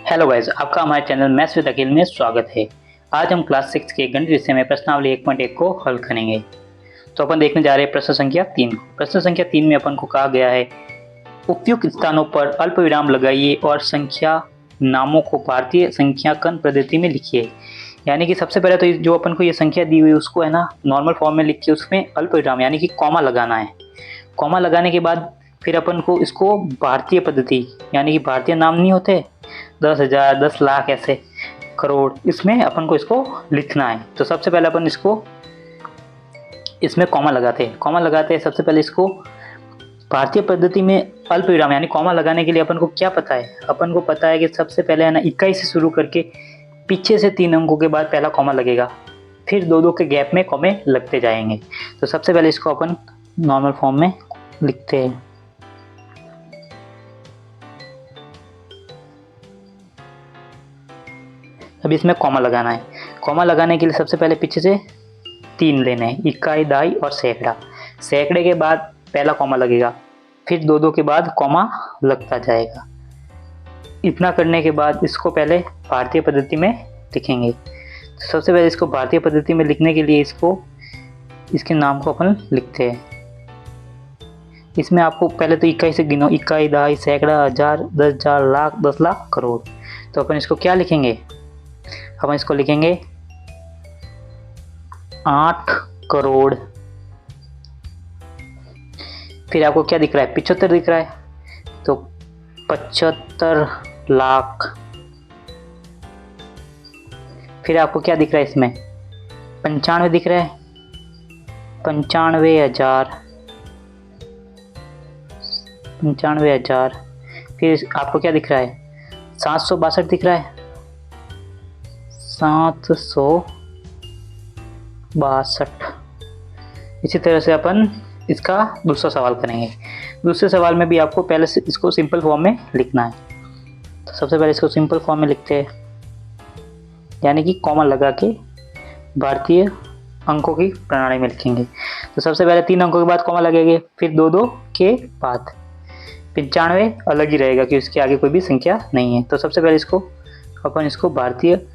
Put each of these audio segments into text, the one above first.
Hello guys, आपका हमारे channel maths with अखिल में स्वागत है। आज हम क्लास 6 के गणित विषय में प्रश्नावली 1.1 को हल करेंगे। तो अपन देखने जा रहे हैं प्रश्न संख्या 3 को। प्रश्न संख्या 3 में अपन को कहा गया है उपयुक्त स्थानों पर अल्प विराम लगाइए और संख्या नामों को भारतीय संख्याकन पद्धति में लिखिए। यानी कि सबसे पहले तो जो अपन को ये संख्या दी हुई है उसको है ना नॉर्मल फॉर्म में लिख के उसमें अल्प विराम यानी कि कॉमा लगाना है। कॉमा लगाने के बाद फिर अपन को इसको भारतीय पद्धति यानी कि भारतीय नाम नहीं होते 10,000, 10 लाख, ऐसे करोड़, इसमें अपन को इसको लिखना है। तो सबसे पहले अपन इसको इसमें कॉमा लगाते हैं। सबसे पहले इसको भारतीय पद्धति में अल्प विराम यानी कॉमा लगाने के लिए अपन को क्या पता है, अपन को पता है कि सबसे पहले है ना इकाई से शुरू करके पीछे से 3 अंकों के बाद पहला कॉमा लगेगा, फिर दो के गैप में कॉमे लगते जाएंगे। तो सबसे पहले इसको अपन नॉर्मल फॉर्म में लिखते हैं। अब इसमें कॉमा लगाना है। कॉमा लगाने के लिए सबसे पहले पीछे से 3 लेने हैं, इकाई, दहाई और सैकड़ा। सैकड़े के बाद पहला कॉमा लगेगा, फिर दो के बाद कॉमा लगता जाएगा। इतना करने के बाद इसको पहले भारतीय पद्धति में लिखेंगे। तो सबसे पहले इसको भारतीय पद्धति में लिखने के लिए इसके नाम को अपन लिखते हैं। इसमें आपको पहले तो इकाई से गिनो, इकाई, दहाई, सैकड़ा, हजार, 10,000, लाख, 10 लाख, करोड़। तो अपन इसको क्या लिखेंगे, हम इसको लिखेंगे 8 करोड़। फिर आपको क्या दिख रहा है, 75 दिख रहा है, तो 75 लाख। फिर आपको क्या दिख रहा है, इसमें 95 दिख रहा है, 95,000, 95,000। फिर आपको क्या दिख रहा है, 762 दिख रहा है, 762। इसी तरह से अपन इसका दूसरा सवाल करेंगे। दूसरे सवाल में भी आपको पहले से इसको सिंपल फॉर्म में लिखना है। तो सबसे पहले इसको सिंपल फॉर्म में लिखते हैं, यानी कि कॉमा लगा के भारतीय अंकों की प्रणाली में लिखेंगे। तो सबसे पहले 3 अंकों के बाद कॉमा लगेंगे, फिर दो के बाद 95 अलग ही रहेगा क्योंकि इसके आगे कोई भी संख्या नहीं है। तो सबसे पहले अपन इसको भारतीय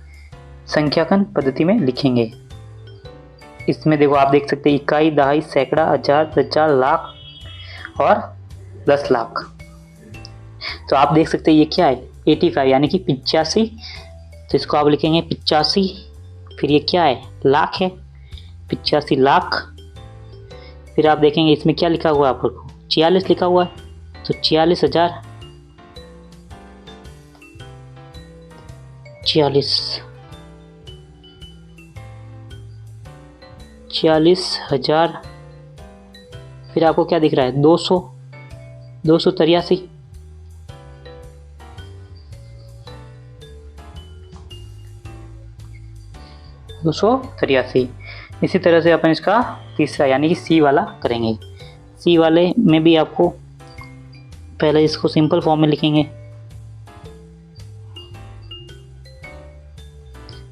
संख्याकन पद्धति में लिखेंगे। इसमें देखो आप देख सकते हैं इकाई, दहाई, सैकड़ा, हजार, 10,000, लाख और 10 लाख। तो आप देख सकते हैं ये क्या है, 85 यानी कि 85। तो इसको आप लिखेंगे 85। फिर ये क्या है, लाख है, 85 लाख। फिर आप देखेंगे इसमें क्या लिखा हुआ है, आपको 46 लिखा हुआ है, तो 46,000, 40,000। फिर आपको क्या दिख रहा है, 283। इसी तरह से अपन इसका तीसरा यानी कि सी वाला करेंगे। सी वाले में भी आपको पहले इसको सिंपल फॉर्म में लिखेंगे।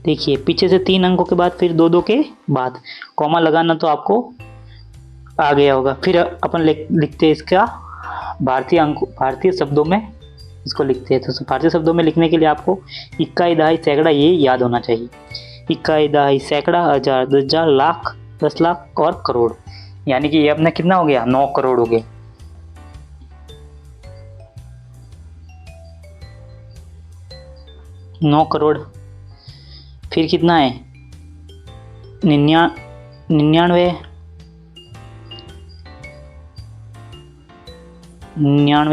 देखिए पीछे से 3 अंकों के बाद फिर दो के बाद कॉमा लगाना तो आपको आ गया होगा। फिर अपन लिखते हैं इसका भारतीय शब्दों में इसको लिखते हैं। तो भारतीय शब्दों में लिखने के लिए आपको इकाई, दहाई, सैकड़ा ये याद होना चाहिए। इकाई, दहाई, सैकड़ा, हजार, 10,000, लाख, 10 लाख और करोड़। यानी कि ये अपना कितना हो गया, 9 करोड़ हो गए। नौ करोड़। फिर कितना है, 99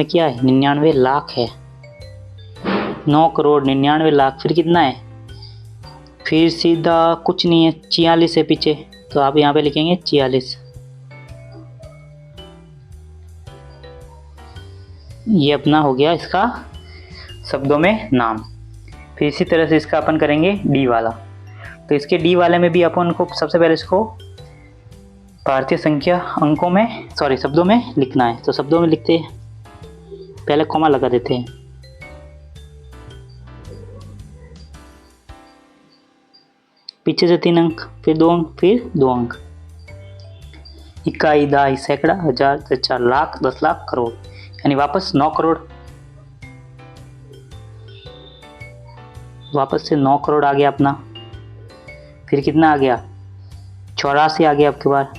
क्या है, 99 लाख है। 9 करोड़ 99 लाख। फिर कितना है, फिर सीधा कुछ नहीं है, 46 है पीछे, तो आप यहाँ पे लिखेंगे 46। ये अपना हो गया इसका शब्दों में नाम। फिर इसी तरह से इसका अपन करेंगे डी वाला। तो इसके डी वाले में भी अपन को सबसे पहले इसको भारतीय संख्या शब्दों में लिखना है। तो शब्दों में लिखते हैं, पहले कॉमा लगा देते हैं, पीछे से 3 अंक, फिर 2 अंक, फिर 2 अंक। इकाई, दहाई, सैकड़ा, हजार, 10,000, लाख, 10 लाख, करोड़, यानी वापस 9 करोड़। वापस से 9 करोड़ आ गया अपना। फिर कितना आ गया, 84 आ गया आपके बार।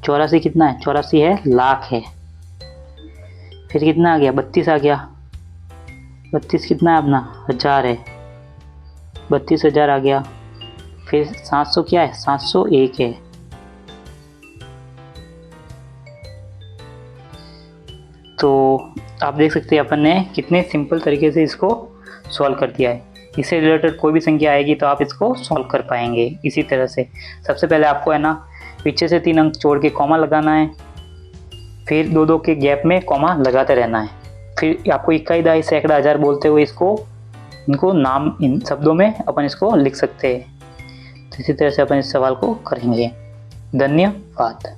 84 कितना है, 84 है लाख है। फिर कितना आ गया, 32 आ गया। 32 कितना है अपना, 1000 है। 32,000 आ गया। फिर 700 क्या है, 701 है। तो आप देख सकते हैं अपन ने कितने सिंपल तरीके से इसको सॉल्व कर दिया है। इससे रिलेटेड कोई भी संख्या आएगी तो आप इसको सॉल्व कर पाएंगे इसी तरह से। सबसे पहले आपको है ना पीछे से 3 अंक छोड़ के कॉमा लगाना है, फिर 2-2 के गैप में कॉमा लगाते रहना है। फिर आपको इकाई, दहाई, सैकड़ा, हज़ार बोलते हुए इनको नाम इन शब्दों में अपन इसको लिख सकते हैं। तो इसी तरह से अपन इस सवाल को करेंगे। धन्यवाद।